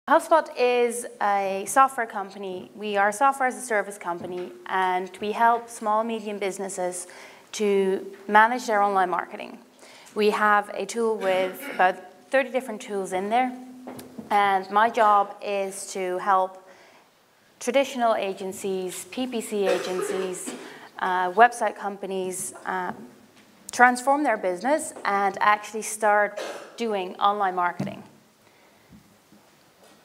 HubSpot is a software company. We are a software as a service company, and we help small, medium businesses to manage their online marketing. We have a tool with about 30 different tools in there, and my job is to help traditional agencies, PPC agencies, website companies transform their business and actually start doing online marketing.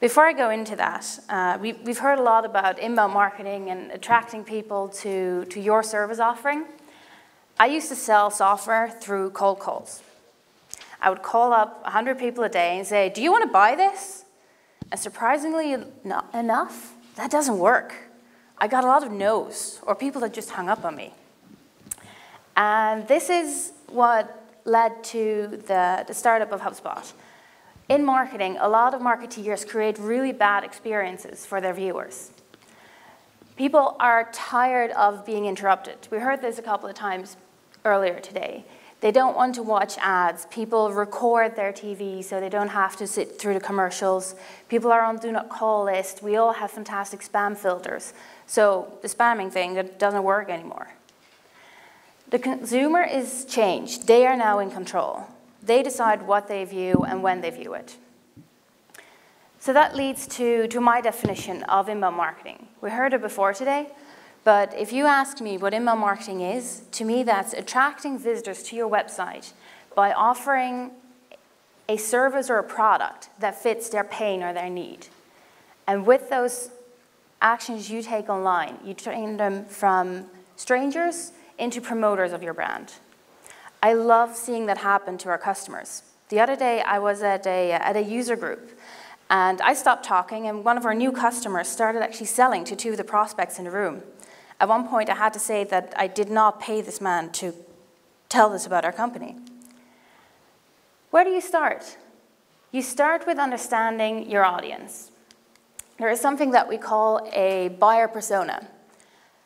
Before I go into that, we've heard a lot about inbound marketing and attracting people to your service offering. I used to sell software through cold calls. I would call up 100 people a day and say, do you want to buy this? And surprisingly enough, that doesn't work. I got a lot of no's, or people that just hung up on me. And this is what led to the startup of HubSpot. In marketing, a lot of marketeers create really bad experiences for their viewers. People are tired of being interrupted. We heard this a couple of times earlier today. They don't want to watch ads. People record their TV so they don't have to sit through the commercials. People are on do not call list. We all have fantastic spam filters. So the spamming thing, that doesn't work anymore. The consumer is changed. They are now in control. They decide what they view and when they view it. So that leads to my definition of inbound marketing. We heard it before today, but if you ask me what inbound marketing is, to me that's attracting visitors to your website by offering a service or a product that fits their pain or their need. And with those actions you take online, you train them from strangers into promoters of your brand. I love seeing that happen to our customers. The other day, I was at a user group, and I stopped talking, and one of our new customers started actually selling to two of the prospects in the room. At one point, I had to say that I did not pay this man to tell us about our company. Where do you start? You start with understanding your audience. There is something that we call a buyer persona.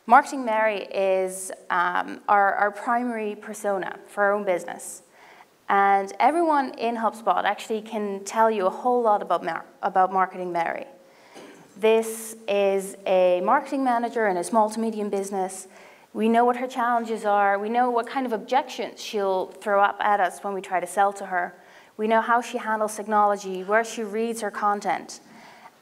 Marketing Mary is our primary persona for our own business. And everyone in HubSpot actually can tell you a whole lot about Marketing Mary. This is a marketing manager in a small to medium business. We know what her challenges are. We know what kind of objections she'll throw up at us when we try to sell to her. We know how she handles technology, where she reads her content.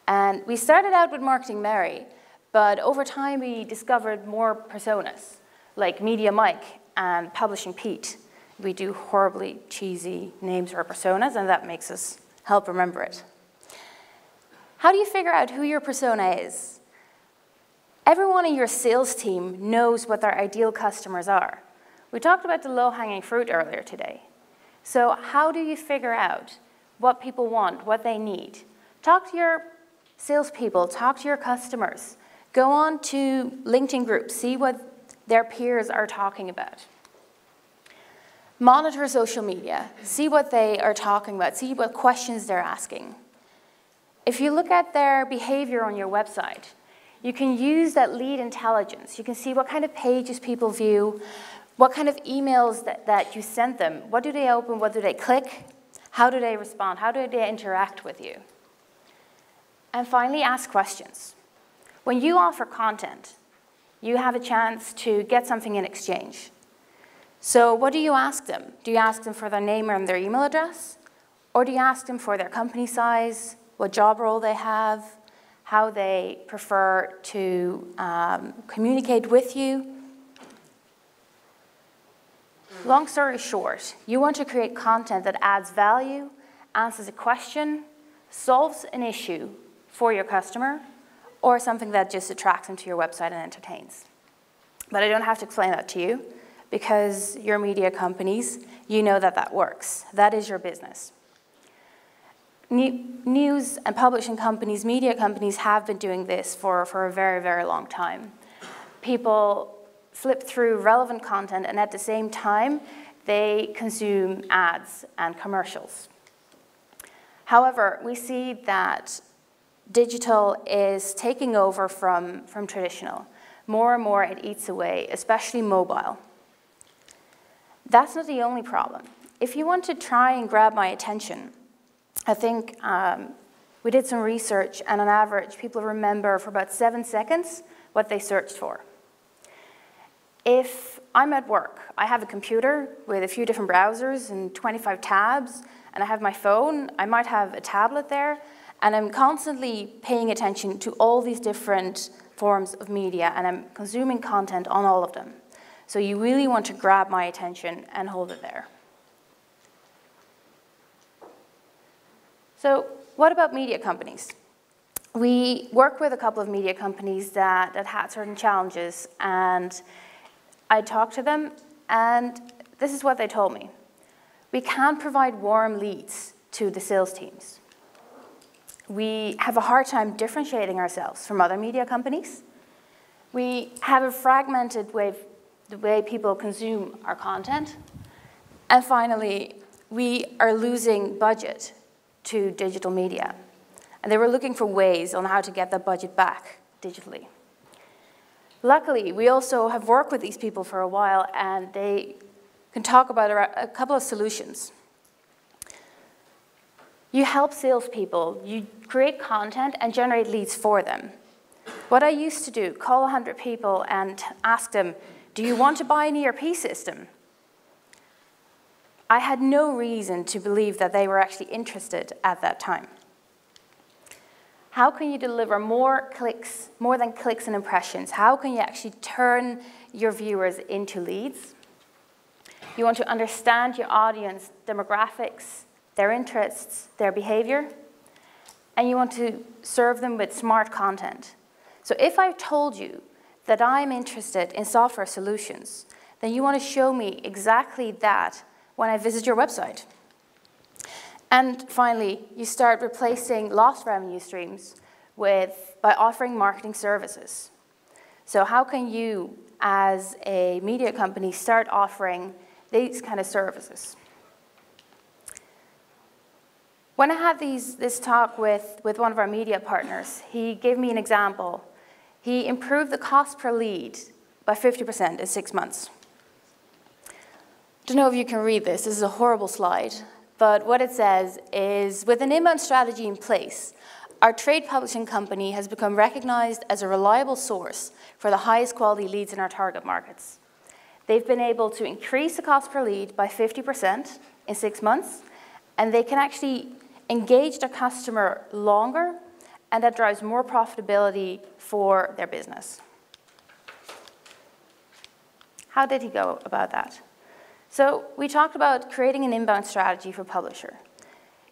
And we started out with Marketing Mary, but over time, we discovered more personas, like Media Mike and Publishing Pete. We do horribly cheesy names for our personas, and that makes us help remember it. How do you figure out who your persona is? Everyone in your sales team knows what their ideal customers are. We talked about the low-hanging fruit earlier today. So how do you figure out what people want, what they need? Talk to your salespeople, talk to your customers. Go on to LinkedIn groups, see what their peers are talking about. Monitor social media, see what they are talking about, see what questions they're asking. If you look at their behavior on your website, you can use that lead intelligence. You can see what kind of pages people view, what kind of emails that you sent them. What do they open? What do they click? How do they respond? How do they interact with you? And finally, ask questions. When you offer content, you have a chance to get something in exchange. So what do you ask them? Do you ask them for their name and their email address? Or do you ask them for their company size, what job role they have, how they prefer to communicate with you? Long story short, you want to create content that adds value, answers a question, solves an issue for your customer, or something that just attracts them to your website and entertains. But I don't have to explain that to you, because you're media companies, you know that that works. That is your business. News and publishing companies, media companies have been doing this for a very, very long time. People flip through relevant content, and at the same time, they consume ads and commercials. However, we see that digital is taking over from traditional. More and more it eats away, especially mobile. That's not the only problem. If you want to try and grab my attention, I think We did some research, and on average, people remember for about 7 seconds what they searched for. If I'm at work, I have a computer with a few different browsers and 25 tabs, and I have my phone, I might have a tablet there, and I'm constantly paying attention to all these different forms of media, and I'm consuming content on all of them. So you really want to grab my attention and hold it there. So what about media companies? We work with a couple of media companies that had certain challenges, and I talked to them, and this is what they told me. We can't provide warm leads to the sales teams. We have a hard time differentiating ourselves from other media companies. We have a fragmented way, the way people consume our content. And finally, we are losing budget to digital media. And they were looking for ways on how to get that budget back digitally. Luckily, we also have worked with these people for a while, and they can talk about a couple of solutions. You help salespeople, you create content and generate leads for them. What I used to do, call 100 people and ask them, do you want to buy an ERP system? I had no reason to believe that they were actually interested at that time. How can you deliver more clicks, more than clicks and impressions? How can you actually turn your viewers into leads? You want to understand your audience demographics, their interests, their behavior, and you want to serve them with smart content. So if I've told you that I'm interested in software solutions, then you want to show me exactly that when I visit your website. And finally, you start replacing lost revenue streams by offering marketing services. So how can you, as a media company, start offering these kind of services? When I had this talk with one of our media partners, he gave me an example. He improved the cost per lead by 50% in 6 months. I don't know if you can read this. This is a horrible slide. But what it says is, with an inbound strategy in place, our trade publishing company has become recognized as a reliable source for the highest quality leads in our target markets. They've been able to increase the cost per lead by 50% in 6 months, and they can actually engage their customer longer, and that drives more profitability for their business. How did he go about that? So we talked about creating an inbound strategy for publisher.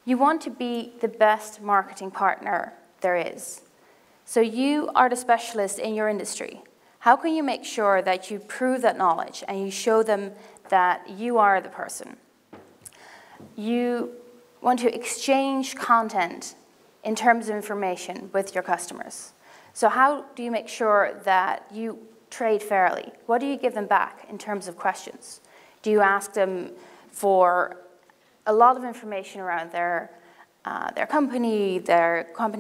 You want to be the best marketing partner there is. So you are the specialist in your industry. How can you make sure that you prove that knowledge and you show them that you are the person? You want to exchange content in terms of information with your customers. So how do you make sure that you trade fairly? What do you give them back in terms of questions? Do you ask them for a lot of information around their company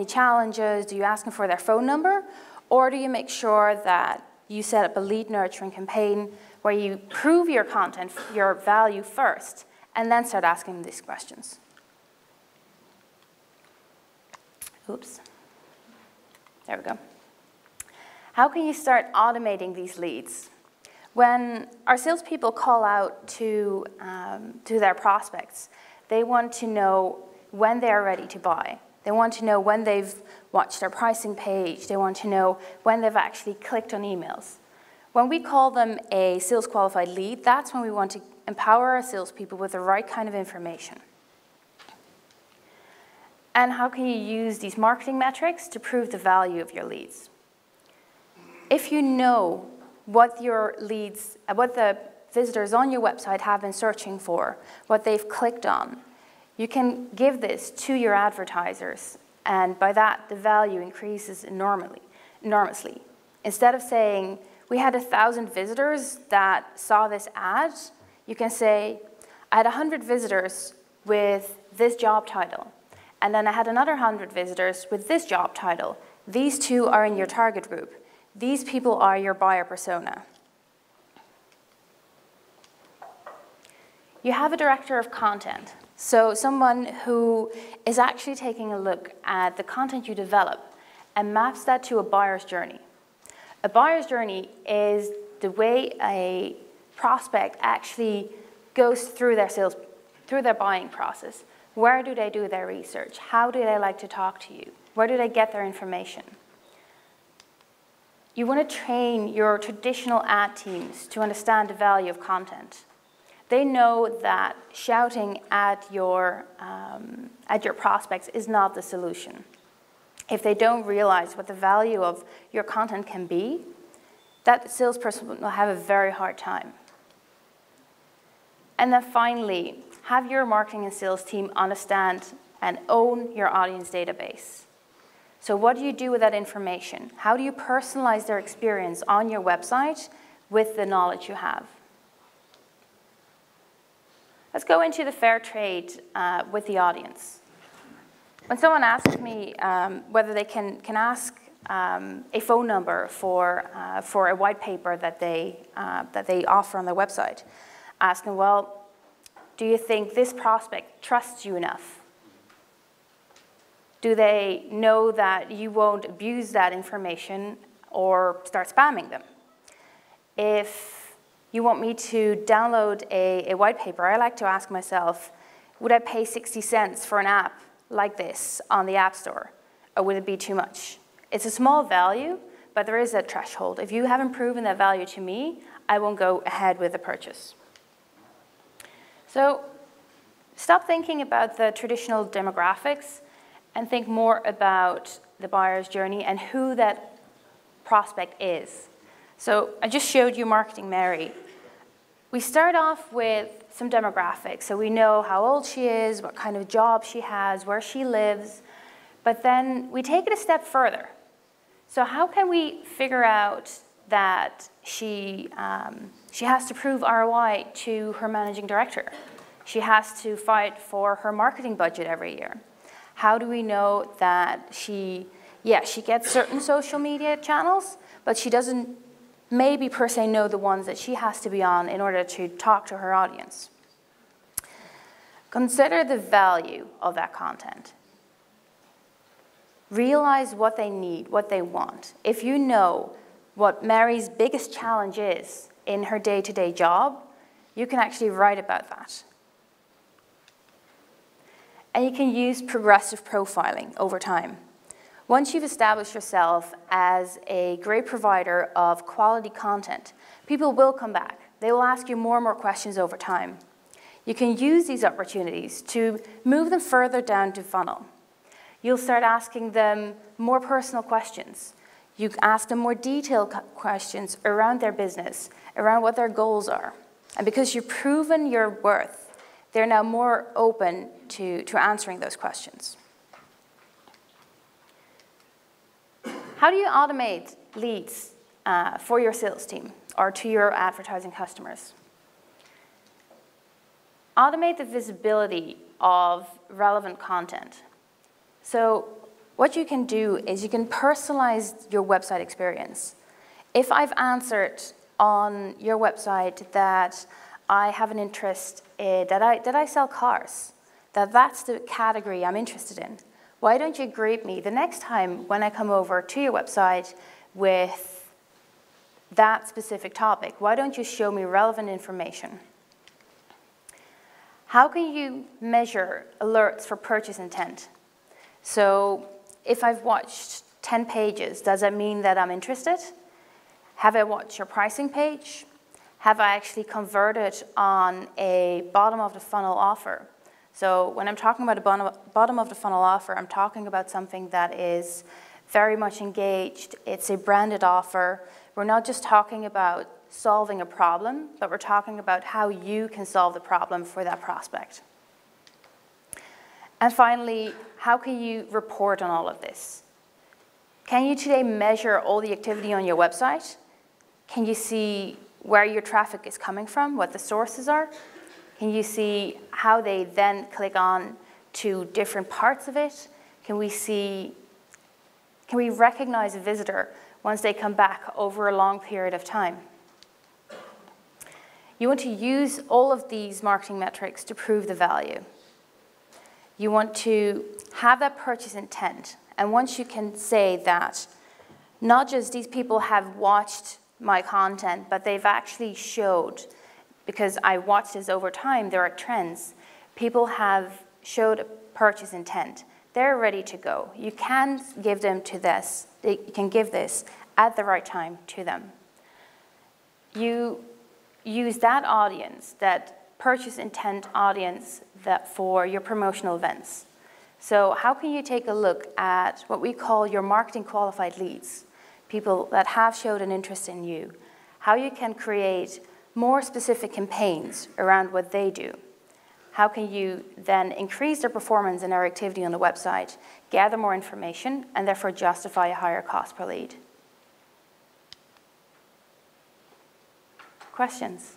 challenges? Do you ask them for their phone number? Or do you make sure that you set up a lead nurturing campaign where you prove your content, your value first, and then start asking them these questions? Oops. There we go. How can you start automating these leads? When our salespeople call out to their prospects, they want to know when they are ready to buy. They want to know when they've watched their pricing page. They want to know when they've actually clicked on emails. When we call them a sales qualified lead, that's when we want to empower our salespeople with the right kind of information. And how can you use these marketing metrics to prove the value of your leads? If you know what your leads, what the visitors on your website have been searching for, what they've clicked on, you can give this to your advertisers, and by that, the value increases enormously. Instead of saying, we had 1,000 visitors that saw this ad, you can say, I had 100 visitors with this job title, and then I had another 100 visitors with this job title. These two are in your target group. These people are your buyer persona. You have a director of content. So someone who is actually taking a look at the content you develop and maps that to a buyer's journey. A buyer's journey is the way a prospect actually goes through their buying process. Where do they do their research? How do they like to talk to you? Where do they get their information? You want to train your traditional ad teams to understand the value of content. They know that shouting at your prospects is not the solution. If they don't realize what the value of your content can be, that salesperson will have a very hard time. And then finally, have your marketing and sales team understand and own your audience database. So what do you do with that information? How do you personalize their experience on your website with the knowledge you have? Let's go into the fair trade with the audience. When someone asks me whether they can ask a phone number for a white paper that they offer on their website, ask them, well, do you think this prospect trusts you enough? Do they know that you won't abuse that information or start spamming them? If you want me to download a white paper, I like to ask myself, would I pay 60 cents for an app like this on the App Store, or would it be too much? It's a small value, but there is a threshold. If you haven't proven that value to me, I won't go ahead with the purchase. So stop thinking about the traditional demographics and think more about the buyer's journey and who that prospect is. So I just showed you Marketing Mary. We start off with some demographics, so we know how old she is, what kind of job she has, where she lives, but then we take it a step further. So how can we figure out that she has to prove ROI to her managing director? She has to fight for her marketing budget every year. How do we know that she gets certain social media channels, but she doesn't maybe per se know the ones that she has to be on in order to talk to her audience? Consider the value of that content. Realize what they need, what they want. If you know what Mary's biggest challenge is in her day-to-day job, you can actually write about that. And you can use progressive profiling over time. Once you've established yourself as a great provider of quality content, people will come back. They will ask you more and more questions over time. You can use these opportunities to move them further down the funnel. You'll start asking them more personal questions. You ask them more detailed questions around their business, around what their goals are. And because you've proven your worth, they're now more open to answering those questions. How do you automate leads for your sales team or to your advertising customers? Automate the visibility of relevant content. So what you can do is you can personalize your website experience. If I've answered on your website that I have an interest in, that I sell cars, that's the category I'm interested in, why don't you greet me the next time when I come over to your website with that specific topic? Why don't you show me relevant information? How can you measure alerts for purchase intent? So if I've watched 10 pages, does that mean that I'm interested? Have I watched your pricing page? Have I actually converted on a bottom of the funnel offer? So when I'm talking about a bottom of the funnel offer, I'm talking about something that is very much engaged. It's a branded offer. We're not just talking about solving a problem, but we're talking about how you can solve the problem for that prospect. And finally, how can you report on all of this? Can you today measure all the activity on your website? Can you see where your traffic is coming from, what the sources are? Can you see how they then click on to different parts of it? Can we recognize a visitor once they come back over a long period of time? You want to use all of these marketing metrics to prove the value. You want to have that purchase intent. And once you can say that not just these people have watched my content, but they've actually showed, because I watched this over time, there are trends. People have showed a purchase intent. They're ready to go. You can give them to this. You can give this at the right time to them. You use that audience, that purchase intent audience, that for your promotional events. So how can you take a look at what we call your marketing qualified leads, people that have showed an interest in you, how you can create more specific campaigns around what they do. How can you then increase their performance and their activity on the website, gather more information, and therefore justify a higher cost per lead? Questions?